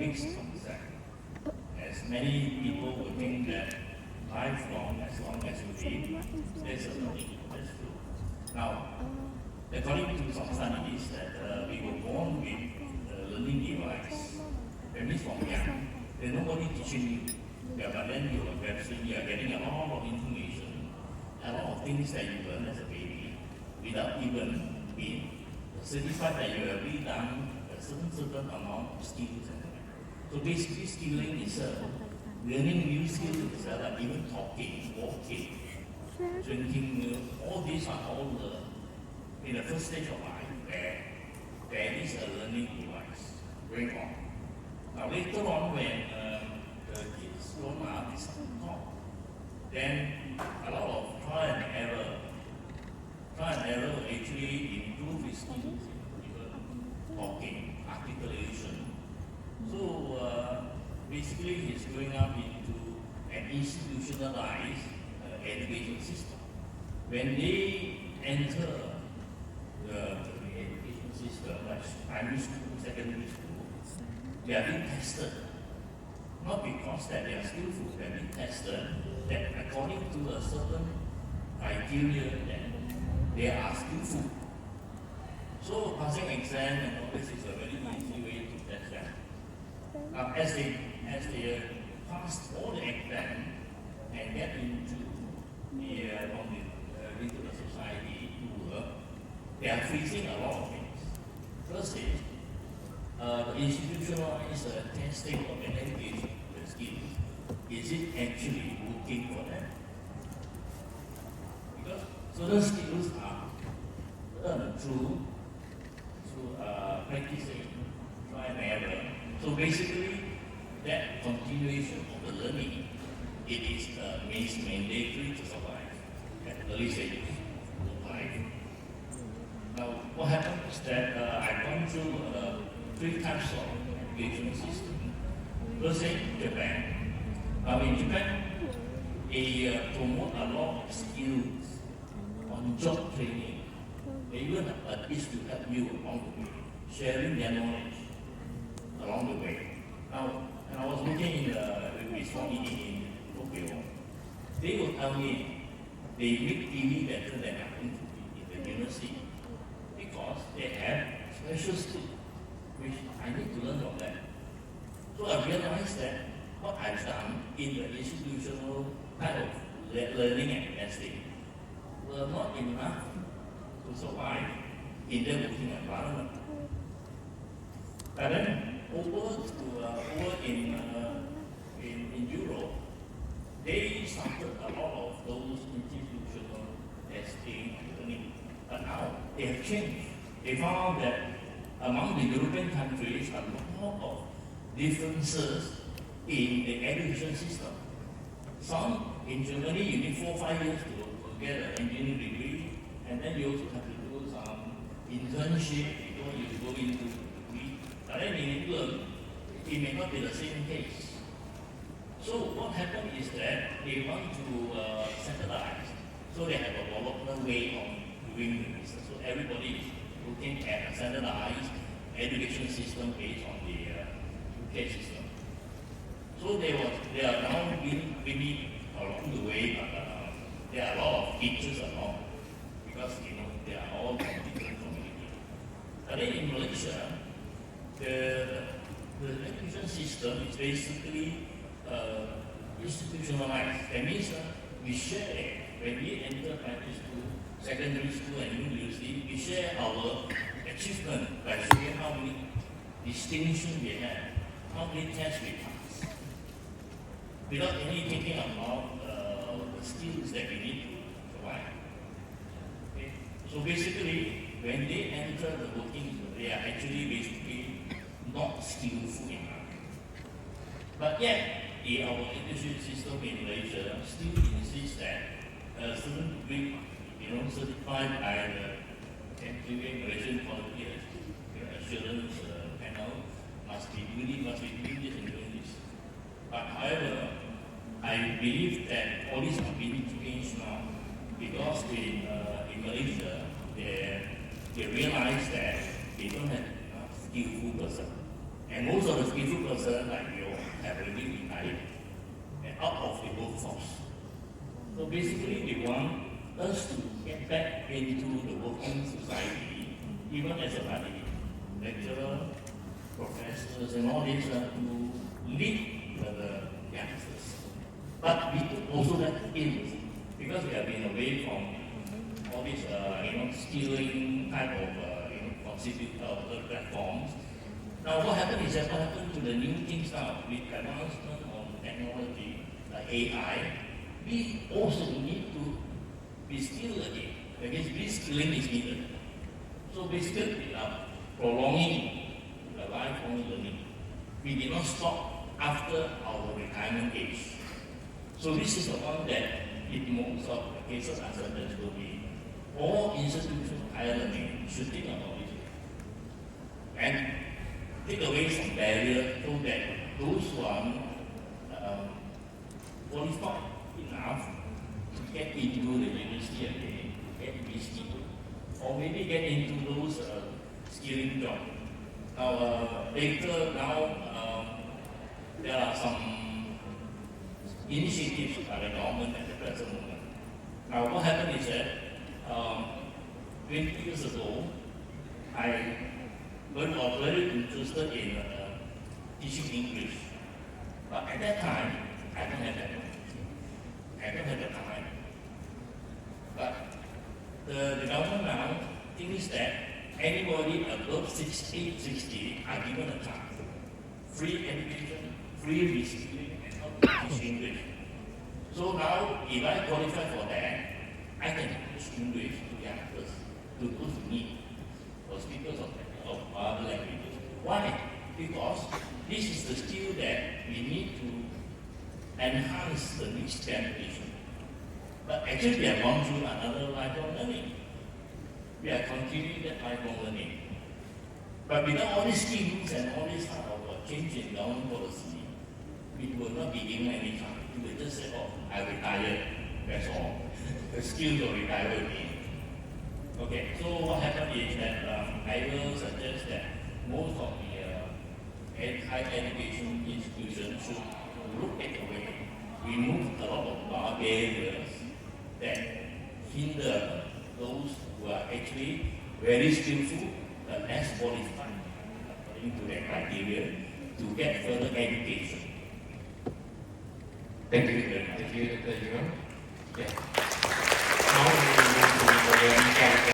mixed concept. As many people would think that lifelong, as long as you live, there's a learning. That's true. Now, according to some studies, that we were born with a learning device. That means from young, there's nobody teaching you. Yeah, but then you are grasping, you are getting a lot of information, a lot of things that you learn as a baby, without even being certified that you have really done a certain amount of skills. So basically, skilling is learning new skills, like even talking, walking, drinking milk. All these are all in the first stage of life where there is a learning device going on. Now later on, when the kids grown up, they start to talk, then a lot of trial and error actually improve his skills in talking, articulation. So basically, he's growing up into an institutionalized education system. When they enter the education system, like primary school, secondary school, they are being tested. Not because that they are skillful, they are being tested that according to a certain criteria that they are skillful. So passing exam and all this is a very easy way to test them. Now, as they pass all the exam and get into the society to work, they are facing a lot of things. First is the institutionalized testing of an education, the skills. Is it actually working for them? Because certain skills are learned through practicing, try and error. So basically, that continuation of the learning, it is mandatory to survive at the early stages of life. Now, what happened is that I've gone through 3 types of education system. First thing, Japan. Now in Japan, they promote a lot of skills on job training. They even is to help you along the way, sharing their knowledge along the way. Now, when I was working in this one in Tokyo, they would tell me they make TV better than I think in the university because they have special skills which I need to learn from them. So I realized that what I've done in the institutional kind of learning and testing were not enough to survive in their working environment. But then over in Europe, they started a lot of those institutional testing and learning. But now they have changed. They found that among the European countries, a lot of differences in the education system. Some in Germany, you need 4 or 5 years to get an engineering degree, and then you also have to do some internship before you go into the degree. But then in England, it may not be the same case. So what happened is that they want to standardize. So they have a Bologna way of doing the business. So everybody is looking at a standardized education system based on the UK system. So they are now really along the way, but there are a lot of features along because they are all from different communities. But then in Malaysia, the education system is basically institutionalized. That means we share when we enter primary school, secondary school, and university. We share our achievement by showing how many distinctions we have, how many tests we pass, without any thinking about the skills that we need to provide. Okay? So basically, when they enter the working, they are actually basically not skillful enough. But yet, our education system in Malaysia still insists that a certain degree, certified by the Malaysian Quality Assurance Panel must be doing this and doing this. But however, I believe that all this are being changed now because in Malaysia they realize that they don't have enough skillful person. And most of the skillful person like you have already retired and out of the workforce. So basically they want us to get back into the working society, even as a lecturer, professors and all this to lead the youngsters. But we also have skills because we have been away from all these skilling type of platforms. Now what happened is that what happened to the new things now with advancement of technology like AI, we also need to be skilled again. Because reskilling is needed. So basically we are prolonging the lifelong learning. We did not stop after our retirement age. So this is the one that in most of the cases uncertainty will be all institutions of higher learning should think about it and take away some barrier so that those who are qualified enough to get into the university again, get BICC, or maybe get into those skilling jobs. Later now, there are some initiatives by the government at the present moment. Now what happened is that 20 years ago, I was very interested in teaching English. But at that time, I don't have that much. I don't have the time. But the government now thinks that anybody above 60 are given a chance. Free education, free reskilling, and how to teach English. So now, if I qualify for that, I can teach English to youngsters, to those who need, or speakers of other languages. Why? Because this is the skill that we need to enhance the next generation. But actually, we have gone through another lifelong learning. We are continuing that lifelong learning. But without all these schemes and all this kind of change in government policy, we will not be given any time. We will just say, oh, I retired, that's all. The skills will retire again. Okay, so what happened is that I will suggest that most of the higher education institutions should look at the way remove a lot of barriers that hinder those who are actually very skillful but less qualified according to their criteria to get further education. Thank you very much. Thank you, Dr. Yuen. Yeah.